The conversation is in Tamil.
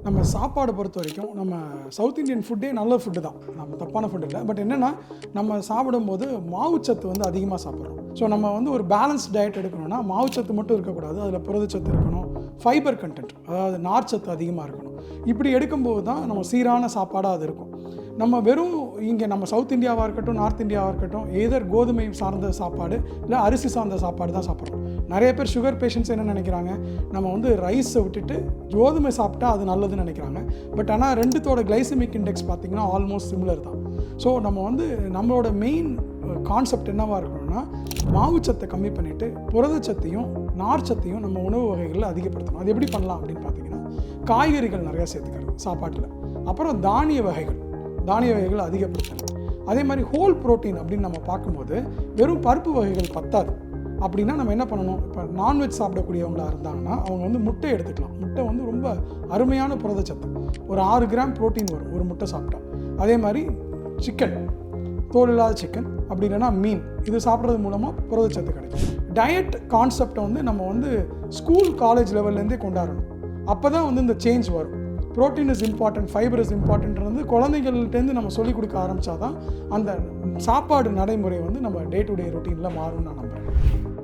நம்ம சாப்பாடு பொறுத்த வரைக்கும் நம்ம சவுத் இந்தியன் ஃபுட்டே நல்ல ஃபுட்டு தான், நம்ம தப்பான ஃபுட் இல்லை. பட் என்னென்னா நம்ம சாப்பிடும்போது மாவுச்சத்து வந்து அதிகமாக சாப்பிட்றோம். ஸோ நம்ம வந்து ஒரு பேலன்ஸ் டயட் எடுக்கணும்னா மாவுச்சத்து மட்டும் இருக்கக்கூடாது, அதில் புரதச்சத்து இருக்கணும், ஃபைபர் கண்டென்ட் அதாவது நார்ச்சத்து அதிகமாக இருக்கணும். இப்படி எடுக்கும்போது தான் நம்ம சீரான சாப்பாடாக அது இருக்கும். நம்ம வெறும் இங்கே நம்ம சவுத் இந்தியாவாக இருக்கட்டும், நார்த் இந்தியாவாக இருக்கட்டும், ஏதர் கோதுமை சார்ந்த சாப்பாடு இல்லை அரிசி சார்ந்த சாப்பாடு தான் சாப்பிட்றோம். நிறைய பேர் சுகர் பேஷண்ட்ஸ் என்ன நினைக்கிறாங்க, நம்ம வந்து ரைஸை விட்டுட்டு கோதுமை சாப்பிட்டா அது நல்லதுன்னு நினைக்கிறாங்க. பட் ஆனால் ரெண்டுத்தோட கிளைசமிக் இண்டெக்ஸ் பார்த்திங்கன்னா ஆல்மோஸ்ட் சிமிலர் தான். ஸோ நம்ம வந்து நம்மளோட மெயின் கான்செப்ட் என்னவாக இருக்கணும்னா மாவுச்சத்தை கம்மி பண்ணிவிட்டு புரதச்சத்தையும் நார்ச்சத்தையும் நம்ம உணவு வகைகளில் அதிகப்படுத்தணும். அது எப்படி பண்ணலாம் அப்படின்னு பார்த்தீங்கன்னா காய்கறிகள் நிறையா சேர்த்துக்கிறது சாப்பாட்டில், அப்புறம் தானிய வகைகள் அதிகப்படுத்தணும். அதே மாதிரி ஹோல் ப்ரோட்டீன் அப்படின்னு நம்ம பார்க்கும்போது வெறும் பருப்பு வகைகள் பத்தாது. அப்படின்னா நம்ம என்ன பண்ணணும், இப்போ நான்வெஜ் சாப்பிடக்கூடியவங்களாக இருந்தாங்கன்னா அவங்க வந்து முட்டை எடுத்துக்கலாம். முட்டை வந்து ரொம்ப அருமையான புரதச்சத்து, ஒரு 6 கிராம் ப்ரோட்டீன் வரும் ஒரு முட்டை சாப்பிட்டா. அதே மாதிரி சிக்கன், தோல் இல்லாத சிக்கன், அப்படி இல்லைன்னா மீன், இது சாப்பிட்றது மூலமாக புரதச்சத்து கிடைக்கும். டயட் கான்செப்டை வந்து நம்ம வந்து ஸ்கூல் காலேஜ் லெவல்லேருந்தே கொண்டாடணும். அப்போ தான் வந்து இந்த சேஞ்ச் வரும். Protein is important, fiber is இம்பார்ட்டன்ட்ன்றது குழந்தைகள்கிட்டேருந்து நம்ம சொல்லிக் கொடுக்க ஆரம்பித்தா தான் அந்த சாப்பாடு நடைமுறை வந்து நம்ம டே டு டே ரொட்டீனில் மாறும்னு நான் நம்புகிறேன்.